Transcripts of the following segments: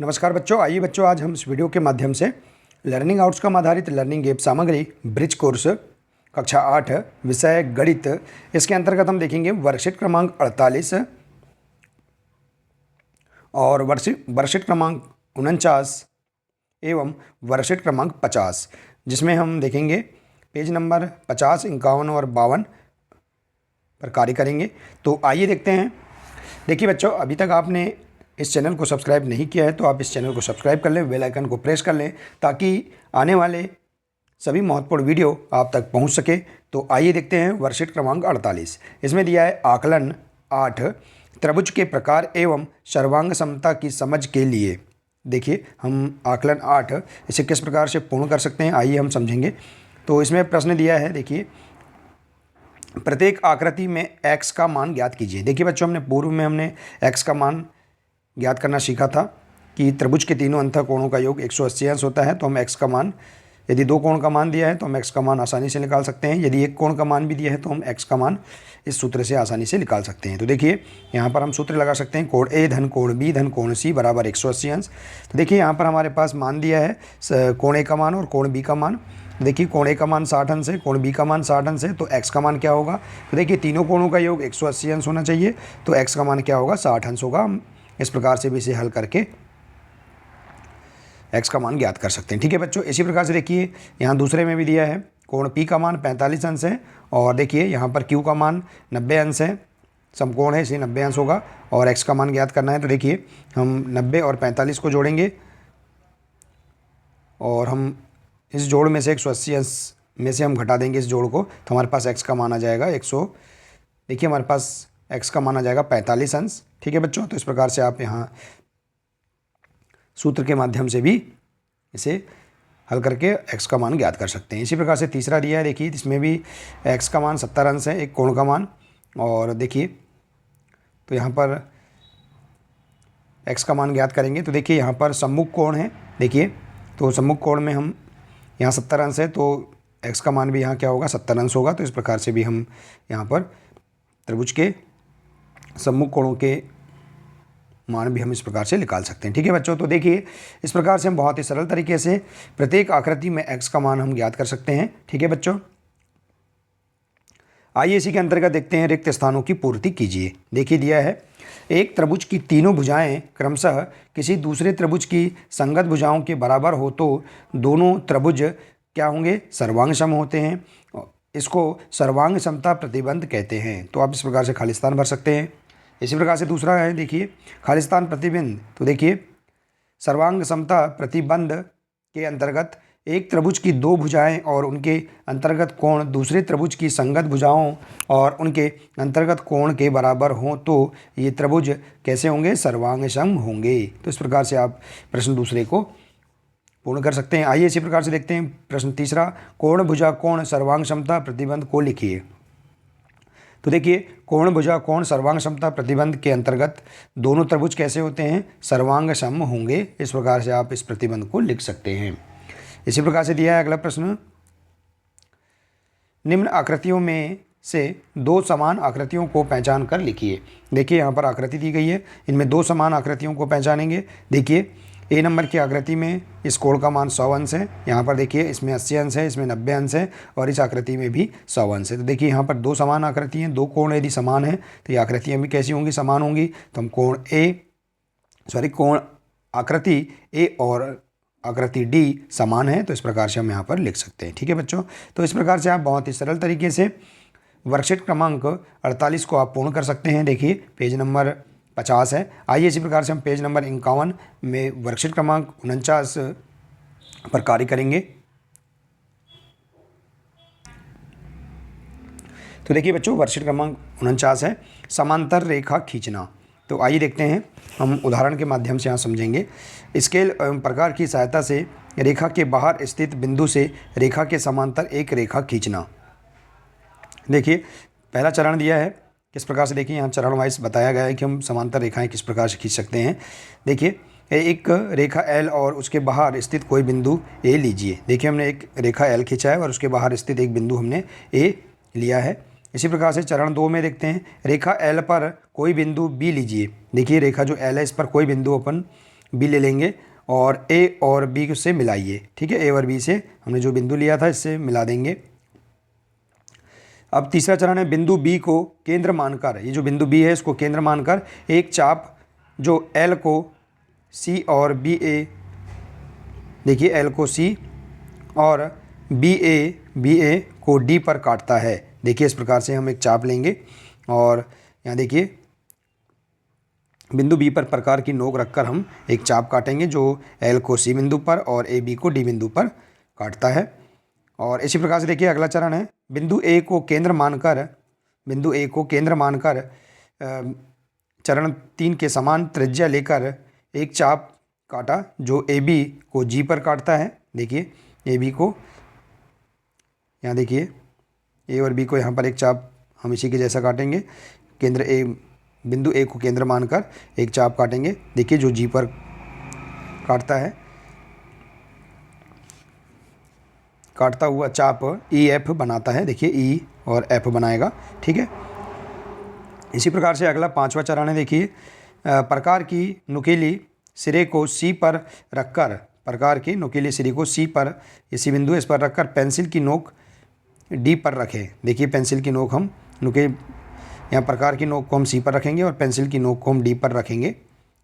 नमस्कार बच्चों, आइए बच्चों आज हम इस वीडियो के माध्यम से लर्निंग आउटकम आधारित लर्निंग ऐप सामग्री ब्रिज कोर्स कक्षा 8 विषय गणित, इसके अंतर्गत हम देखेंगे वर्कशीट क्रमांक 48 और वर्कशीट क्रमांक 49 एवं वर्कशीट क्रमांक 50, जिसमें हम देखेंगे पेज नंबर 50, 51 और 52 पर कार्य करेंगे। तो आइए देखते हैं। देखिए बच्चों, अभी तक आपने इस चैनल को सब्सक्राइब नहीं किया है तो आप इस चैनल को सब्सक्राइब कर लें, बेल आइकन को प्रेस कर लें ताकि आने वाले सभी महत्वपूर्ण वीडियो आप तक पहुंच सके। तो आइए देखते हैं वर्कशीट क्रमांक 48। इसमें दिया है आकलन 8 त्रिभुज के प्रकार एवं सर्वांग समता की समझ के लिए। देखिए हम आकलन 8 इसे किस प्रकार से पूर्ण कर सकते हैं, आइए हम समझेंगे। तो इसमें प्रश्न दिया है, देखिए प्रत्येक आकृति में x का मान ज्ञात कीजिए। देखिए बच्चों, हमने पूर्व में x का मान ज्ञात करना सीखा था कि त्रिभुज के तीनों अंतः कोणों का योग 180 अंश होता है। तो हम x का मान, यदि दो कोण का मान दिया है तो हम x का मान आसानी से निकाल सकते हैं। यदि एक कोण का मान भी दिया है तो हम x का मान इस सूत्र से आसानी से निकाल सकते हैं। तो देखिए यहाँ पर हम सूत्र लगा सकते हैं, कोण A धन कोण B धन कोण C बराबर 180 अंश। तो देखिए यहाँ पर हमारे पास मान दिया है कोण A का मान और कोण B का मान। देखिए कोण A का मान 60 अंश है, कोण B का मान 60 अंश है, तो x का मान क्या होगा। तो देखिए तीनों कोणों का योग 180 अंश होना चाहिए, तो x का मान क्या होगा, 60 अंश होगा। हम इस प्रकार से भी इसे हल करके x का मान ज्ञात कर सकते हैं। ठीक है बच्चों, इसी प्रकार से देखिए यहाँ दूसरे में भी दिया है कोण P का मान 45 अंश है और देखिए यहाँ पर Q का मान 90 अंश है, समकोण है इसलिए 90 अंश होगा और x का मान ज्ञात करना है। तो देखिए हम 90 और 45 को जोड़ेंगे और हम इस जोड़ में से 180 अंश में से हम घटा देंगे इस जोड़ को, तो हमारे पास x का मान आ जाएगा 100। देखिए हमारे पास x का मान आ जाएगा 45 अंश। ठीक है बच्चों, तो इस प्रकार से आप यहाँ सूत्र के माध्यम से भी इसे हल करके x का मान ज्ञात कर सकते हैं। इसी प्रकार से तीसरा दिया है, देखिए इसमें भी x का मान 70 अंश है, एक कोण का मान। और देखिए तो यहाँ पर x का मान ज्ञात करेंगे। तो देखिए यहाँ पर सम्मुख कोण है, देखिए तो सम्मुख कोण में हम यहाँ 70 अंश है तो x का मान भी यहाँ क्या होगा, 70 अंश होगा। तो इस प्रकार से भी हम यहाँ पर त्रिभुज के सम्मुख कोणों के मान भी हम इस प्रकार से निकाल सकते हैं। ठीक है बच्चों, तो देखिए इस प्रकार से हम बहुत ही सरल तरीके से प्रत्येक आकृति में x का मान हम ज्ञात कर सकते हैं। ठीक है बच्चों, आइए इसी के अंतर्गत देखते हैं रिक्त स्थानों की पूर्ति कीजिए। देखिए दिया है एक त्रिभुज की तीनों भुजाएं क्रमशः किसी दूसरे त्रिभुज की संगत भुजाओं के बराबर हो तो दोनों त्रिभुज क्या होंगे, सर्वांग सम होते हैं। इसको सर्वांग समता प्रतिबंध कहते हैं। तो आप इस प्रकार से खाली स्थान भर सकते हैं। इसी प्रकार से दूसरा है, देखिए खाली स्थान प्रतिबंध। तो देखिए सर्वांग समता प्रतिबंध के अंतर्गत एक त्रिभुज की दो भुजाएं और उनके अंतर्गत कोण दूसरे त्रिभुज की संगत भुजाओं और उनके अंतर्गत कोण के बराबर हों तो ये त्रिभुज कैसे होंगे, सर्वांग सम होंगे। तो इस प्रकार से आप प्रश्न दूसरे को पूर्ण कर सकते हैं। आइए इसी प्रकार से देखते हैं प्रश्न तीसरा, कोण भुजा कोण सर्वांग समता प्रतिबंध को लिखिए। तो देखिए कोण भुजा कोण सर्वांग समता प्रतिबंध के अंतर्गत दोनों त्रिभुज कैसे होते हैं, सर्वांग सम होंगे। इस प्रकार से आप इस प्रतिबंध को लिख सकते हैं। इसी प्रकार से दिया है अगला प्रश्न, निम्न आकृतियों में से दो समान आकृतियों को पहचान कर लिखिए। देखिए यहाँ पर आकृति दी गई है, इनमें दो समान आकृतियों को पहचानेंगे। देखिए ए नंबर की आकृति में इस कोण का मान 100 अंश है, यहाँ पर देखिए इसमें 80 अंश है, इसमें 90 अंश है और इस आकृति में भी 100 अंश है। तो देखिए यहाँ पर दो समान आकृति हैं, दो कोण यदि समान है तो ये आकृतियाँ भी कैसी होंगी, समान होंगी। तो हम कोण आकृति ए और आकृति डी समान है, तो इस प्रकार से हम यहाँ पर लिख सकते हैं। ठीक है बच्चों, तो इस प्रकार से आप बहुत ही सरल तरीके से वर्कशीट क्रमांक 48 को आप पूर्ण कर सकते हैं। देखिए पेज नंबर 50 है। आइए इसी प्रकार से हम पेज नंबर 51 में वर्कशीट क्रमांक 49 पर कार्य करेंगे। तो देखिए बच्चों वर्कशीट क्रमांक 49 है समांतर रेखा खींचना। तो आइए देखते हैं, हम उदाहरण के माध्यम से यहाँ समझेंगे। स्केल एवं प्रकार की सहायता से रेखा के बाहर स्थित बिंदु से रेखा के समांतर एक रेखा खींचना। देखिए पहला चरण दिया है, किस प्रकार से, देखिए यहाँ चरण वाइज बताया गया है कि हम समांतर रेखाएं किस प्रकार से खींच सकते हैं। देखिए एक रेखा L और उसके बाहर स्थित कोई बिंदु A लीजिए। देखिए हमने एक रेखा L खींचा है और उसके बाहर स्थित एक बिंदु हमने A लिया है। इसी प्रकार से चरण 2 में देखते हैं, रेखा L पर कोई बिंदु B लीजिए। देखिए रेखा जो L है इस पर कोई बिंदु अपन बी ले लेंगे और ए और बी से मिलाइए। ठीक है, ए और बी से हमने जो बिंदु लिया था इससे मिला देंगे। अब तीसरा चरण है बिंदु बी को केंद्र मानकर, ये जो बिंदु बी है इसको केंद्र मानकर एक चाप जो एल को सी और बी ए, देखिए एल को सी और बी ए को डी पर काटता है। देखिए इस प्रकार से हम एक चाप लेंगे और यहाँ देखिए बिंदु बी पर प्रकार की नोक रखकर हम एक चाप काटेंगे जो एल को सी बिंदु पर और ए बी को डी बिंदु पर काटता है। और इसी प्रकार से देखिए अगला चरण है बिंदु ए को केंद्र मानकर चरण 3 के समान त्रिज्या लेकर एक चाप काटा जो ए बी को जी पर काटता है। देखिए ए बी को, यहाँ देखिए ए और बी को यहाँ पर एक चाप हम इसी के जैसा काटेंगे। बिंदु ए को केंद्र मानकर एक चाप काटेंगे, देखिए जो जी पर काटता है। काटता हुआ चाप ई एफ बनाता है, देखिए ई और एफ बनाएगा। ठीक है, इसी प्रकार से अगला 5वां चरण है। देखिए प्रकार की नुकीली सिरे को सी पर रखकर, प्रकार की नुकीली सिरे को सी पर, इसी बिंदु इस पर रखकर पेंसिल की नोक डी पर रखें। देखिए पेंसिल की नोक हम यहाँ प्रकार की नोक को हम सी पर रखेंगे और पेंसिल की नोक को हम डी पर रखेंगे।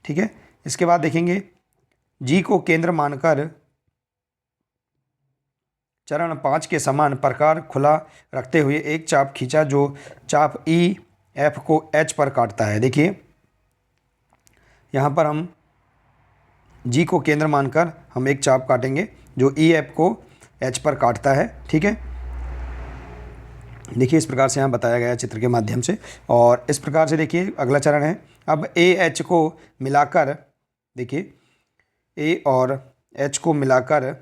ठीक है, इसके बाद देखेंगे जी को केंद्र मानकर चरण 5 के समान प्रकार खुला रखते हुए एक चाप खींचा जो चाप ई एफ को एच पर काटता है। देखिए यहाँ पर हम जी को केंद्र मानकर हम एक चाप काटेंगे जो ई एफ को एच पर काटता है। ठीक है, देखिए इस प्रकार से यहाँ बताया गया चित्र के माध्यम से। और इस प्रकार से देखिए अगला चरण है अब ए एच को मिलाकर, देखिए ए और एच को मिलाकर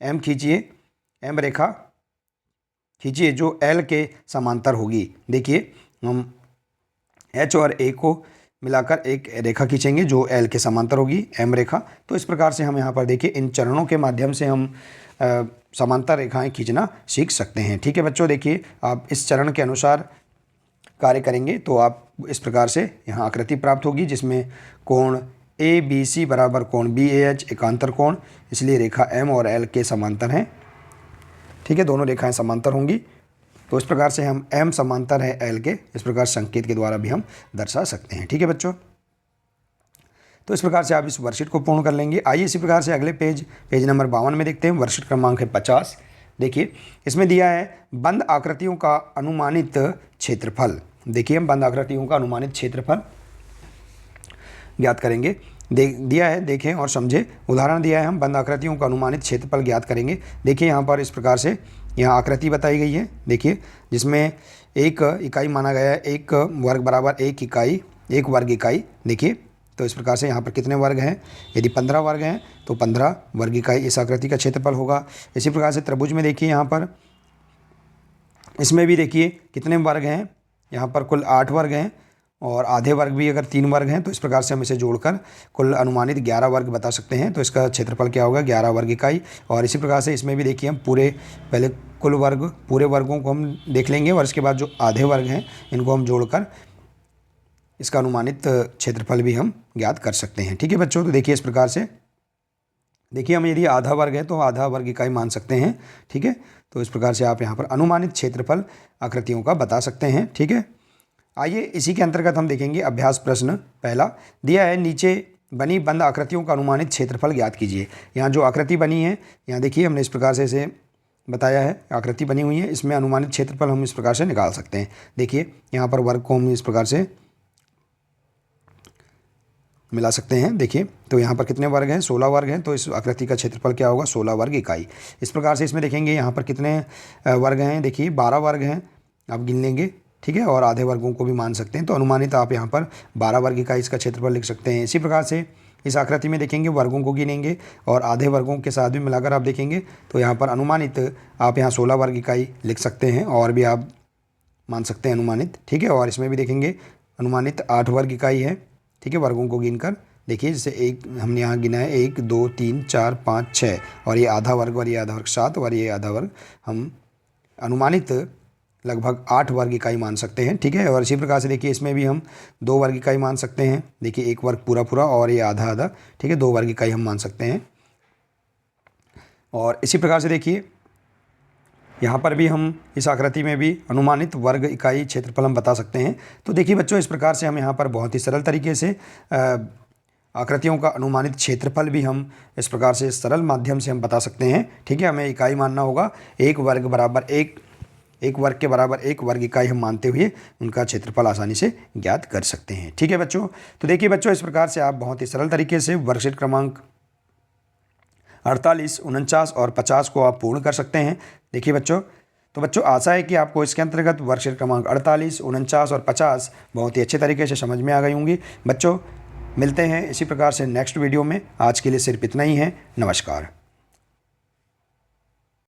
एम खींचिए, एम रेखा खींचिए जो एल के समांतर होगी। देखिए हम एच और ए को मिलाकर एक रेखा खींचेंगे जो एल के समांतर होगी, एम रेखा। तो इस प्रकार से हम यहाँ पर देखिए इन चरणों के माध्यम से हम समांतर रेखाएं खींचना सीख सकते हैं। ठीक है बच्चों, देखिए आप इस चरण के अनुसार कार्य करेंगे तो आप इस प्रकार से यहाँ आकृति प्राप्त होगी जिसमें कोण ए बी सी बराबर कोण बी ए एच एकांतर कोण, इसलिए रेखा एम और एल के समांतर हैं। ठीक है, दोनों रेखाएं समांतर होंगी। तो इस प्रकार से हम एम समांतर है एल के, इस प्रकार संकेत के द्वारा भी हम दर्शा सकते हैं। ठीक है बच्चों, तो इस प्रकार से आप इस वर्कशीट को पूर्ण कर लेंगे। आइए इसी प्रकार से अगले पेज नंबर 52 में देखते हैं। वर्कशीट क्रमांक है 50। देखिए इसमें दिया है बंद आकृतियों का अनुमानित क्षेत्रफल। देखिए हम बंद आकृतियों का अनुमानित क्षेत्रफल ज्ञात करेंगे। दिया है, देखें और समझें। उदाहरण दिया है, हम बंद आकृतियों का अनुमानित क्षेत्रफल ज्ञात करेंगे। देखिए यहाँ पर इस प्रकार से यहाँ आकृति बताई गई है, देखिए जिसमें एक इकाई माना गया है, एक वर्ग बराबर एक वर्ग इकाई। देखिए तो इस प्रकार से यहाँ पर कितने वर्ग हैं, यदि 15 वर्ग हैं तो 15 वर्ग इकाई इस आकृति का क्षेत्रफल होगा। इसी प्रकार से त्रिभुज में देखिए यहाँ पर इसमें भी देखिए कितने वर्ग हैं, यहाँ पर कुल 8 वर्ग हैं और आधे वर्ग भी अगर 3 वर्ग हैं तो इस प्रकार से हम इसे जोड़कर कुल अनुमानित 11 वर्ग बता सकते हैं। तो इसका क्षेत्रफल क्या होगा, 11 वर्ग इकाई। और इसी प्रकार से इसमें भी देखिए हम पहले कुल वर्ग, पूरे वर्गों को हम देख लेंगे और इसके बाद जो आधे वर्ग हैं इनको हम जोड़कर इसका अनुमानित क्षेत्रफल भी हम ज्ञात कर सकते हैं। ठीक है बच्चों, तो देखिए इस प्रकार से देखिए हम यदि आधा वर्ग है तो आधा वर्ग इकाई मान सकते हैं। ठीक है, तो इस प्रकार से आप यहाँ पर अनुमानित क्षेत्रफल आकृतियों का बता सकते हैं। ठीक है, आइए इसी के अंतर्गत हम देखेंगे अभ्यास प्रश्न पहला। दिया है नीचे बनी बंद आकृतियों का अनुमानित क्षेत्रफल ज्ञात कीजिए। यहाँ जो आकृति बनी है, यहाँ देखिए हमने इस प्रकार से इसे बताया है, आकृति बनी हुई है, इसमें अनुमानित क्षेत्रफल हम इस प्रकार से निकाल सकते हैं। देखिए यहाँ पर वर्ग को हम इस प्रकार से मिला सकते हैं। देखिए तो यहाँ पर कितने वर्ग हैं, 16 वर्ग हैं, तो इस आकृति का क्षेत्रफल क्या होगा, 16 वर्ग इकाई। इस प्रकार से इसमें देखेंगे यहाँ पर कितने वर्ग हैं, देखिए 12 वर्ग हैं, आप गिन लेंगे। ठीक है, और आधे वर्गों को भी मान सकते हैं, तो अनुमानित आप यहाँ पर 12 वर्ग इकाई इसका क्षेत्रफल लिख सकते हैं। इसी प्रकार से इस आकृति में देखेंगे वर्गों को गिनेंगे और आधे वर्गों के साथ भी मिलाकर आप देखेंगे तो यहाँ पर अनुमानित आप यहाँ 16 वर्ग इकाई लिख सकते हैं और भी आप मान सकते हैं अनुमानित। ठीक है, और इसमें भी देखेंगे अनुमानित 8 वर्ग इकाई है। ठीक है, वर्गों को गिनकर देखिए जैसे एक हमने यहाँ गिना है 1 2 3 4 5 6 और ये आधा वर्ग और ये आधा वर्ग 7 और ये आधा वर्ग हम अनुमानित लगभग 8 वर्ग इकाई मान सकते हैं। ठीक है, और इसी प्रकार से देखिए इसमें भी हम 2 वर्ग इकाई मान सकते हैं। देखिए 1 वर्ग पूरा पूरा और ये आधा आधा। ठीक है, 2 वर्ग इकाई हम मान सकते हैं। और इसी प्रकार से देखिए यहाँ पर भी हम इस आकृति में भी अनुमानित वर्ग इकाई क्षेत्रफल हम बता सकते हैं। तो देखिए बच्चों, इस प्रकार से हम यहाँ पर बहुत ही सरल तरीके से आकृतियों का अनुमानित क्षेत्रफल भी हम इस प्रकार से सरल माध्यम से हम बता सकते हैं। ठीक है, हमें इकाई मानना होगा। एक वर्ग वर्ग के बराबर 1 वर्ग इकाई हम मानते हुए उनका क्षेत्रफल आसानी से ज्ञात कर सकते हैं। ठीक है बच्चों, तो देखिए बच्चों, इस प्रकार से आप बहुत ही सरल तरीके से वर्गशीट क्रमांक 48, 49 और 50 को आप पूर्ण कर सकते हैं। देखिए बच्चों, तो बच्चों आशा है कि आपको इसके अंतर्गत वर्गशीट क्रमांक 48, 49 और 50 बहुत ही अच्छे तरीके से समझ में आ गई होंगी। बच्चों मिलते हैं इसी प्रकार से नेक्स्ट वीडियो में। आज के लिए सिर्फ इतना ही है। नमस्कार।